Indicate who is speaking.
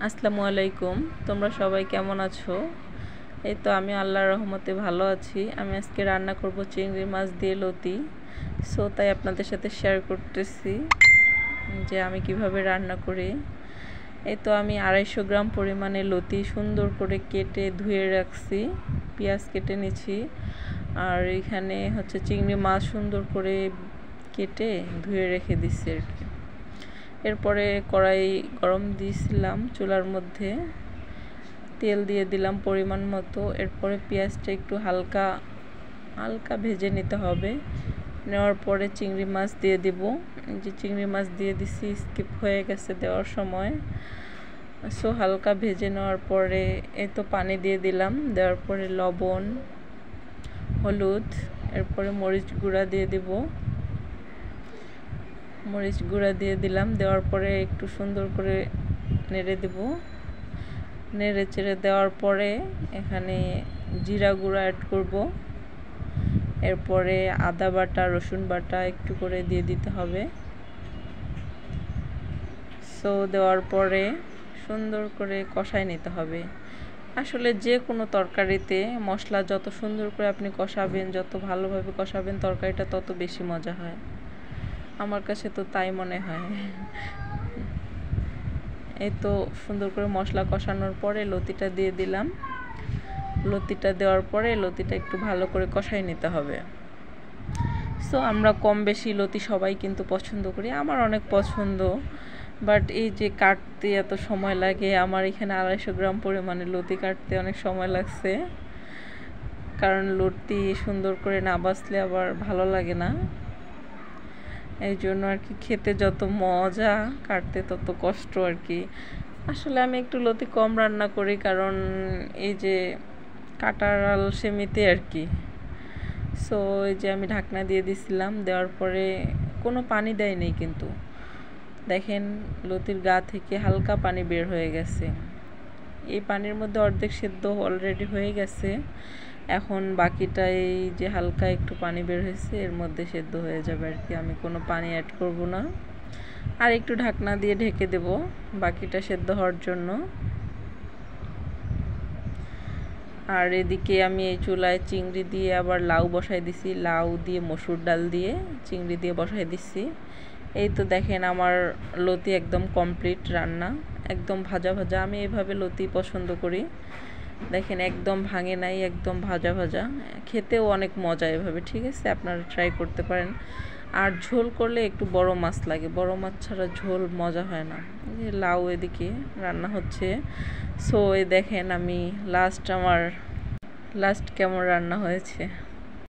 Speaker 1: আসসালামু আলাইকুম। তোমরা সবাই কেমন আছো? এই তো আমি আল্লাহর রহমতে ভালো আছি। আমি আজকে রান্না করব চিংড়ি মাছ দিয়ে লতি। সো তাই আপনাদের সাথে শেয়ার করতেছি যে আমি কিভাবে রান্না করি। এই তো আমি 250 গ্রাম পরিমাণে লতি সুন্দর করে কেটে ধুয়ে রাখছি, পেঁয়াজ কেটে নিয়েছি। আর এখানে হচ্ছে চিংড়ি মাছ সুন্দর করে কেটে ধুয়ে রেখে দিচ্ছি আর কি। এরপরে কড়াই গরম দিয়েছিলাম, চুলার মধ্যে তেল দিয়ে দিলাম পরিমাণ মতো। এরপরে পেঁয়াজটা একটু হালকা হালকা ভেজে নিতে হবে। নেওয়ার পরে চিংড়ি মাছ দিয়ে দেব। যে চিংড়ি মাছ দিয়ে দিছি, স্কিপ হয়ে গেছে দেওয়ার সময়। সো হালকা ভেজে নেওয়ার পরে এই তো পানি দিয়ে দিলাম। দেওয়ার পরে লবণ, হলুদ, এরপরে মরিচ গুঁড়া দিয়ে দেব। মরিচ গুঁড়া দিয়ে দিলাম। দেওয়ার পরে একটু সুন্দর করে নেড়ে দেব। নেড়ে চেড়ে দেওয়ার পরে এখানে জিরা গুঁড়া অ্যাড করব। এরপরে আদা বাটা, রসুন বাটা একটু করে দিয়ে দিতে হবে। সো দেওয়ার পরে সুন্দর করে কষায় নিতে হবে। আসলে যে কোনো তরকারিতে মশলা যত সুন্দর করে আপনি কষাবেন, যত ভালোভাবে কষাবেন, তরকারিটা তত বেশি মজা হয়। আমার কাছে তো তাই মনে হয়। এই তো সুন্দর করে মশলা কষানোর পরে লতিটা দিয়ে দিলাম। লতিটা দেওয়ার পরে লতিটা একটু ভালো করে কষাই নিতে হবে। সো আমরা কম বেশি লতি সবাই কিন্তু পছন্দ করি, আমার অনেক পছন্দ। বাট এই যে কাটতে এত সময় লাগে, আমার এখানে 250 গ্রাম পরিমাণে লতি কাটতে অনেক সময় লাগছে। কারণ লতি সুন্দর করে না বাছলে আবার ভালো লাগে না। এই জন্য আর কি, খেতে যত মজা কাটতে তত কষ্ট আর কি। আসলে আমি একটু লতি কম রান্না করি, কারণ এই যে কাটার আলসেমিতে আর কি। সো এই যে আমি ঢাকনা দিয়ে দিছিলাম। দেওয়ার পরে কোনো পানি দেয়নি, কিন্তু দেখেন লতির গা থেকে হালকা পানি বের হয়ে গেছে। এই পানির মধ্যে অর্ধেক সেদ্ধ অলরেডি হয়ে গেছে। এখন বাকিটা এই যে হালকা একটু পানি বের হয়েছে, এর মধ্যে সেদ্ধ হয়ে যাবে আর কি। আমি কোনো পানি অ্যাড করব না। আর একটু ঢাকনা দিয়ে ঢেকে দেব বাকিটা সেদ্ধ হওয়ার জন্য। আর এদিকে আমি এই চুলায় চিংড়ি দিয়ে আবার লাউ বসাই দিছি। লাউ দিয়ে মসুর ডাল দিয়ে চিংড়ি দিয়ে বসাই দিছি। এই তো দেখেন আমার লতি একদম কমপ্লিট রান্না, একদম ভাজা ভাজা। আমি এইভাবে লতি পছন্দ করি। দেখেন একদম ভাঙে নাই, একদম ভাজা ভাজা, খেতেও অনেক মজা এভাবে। ঠিক আছে, আপনারা ট্রাই করতে পারেন। আর ঝোল করলে একটু বড় মাছ লাগে, বড় মাছ ছাড়া ঝোল মজা হয় না। যে লাউ এদিকে রান্না হচ্ছে। সো এই দেখেন আমি আমার লাস্ট কেমন রান্না হয়েছে।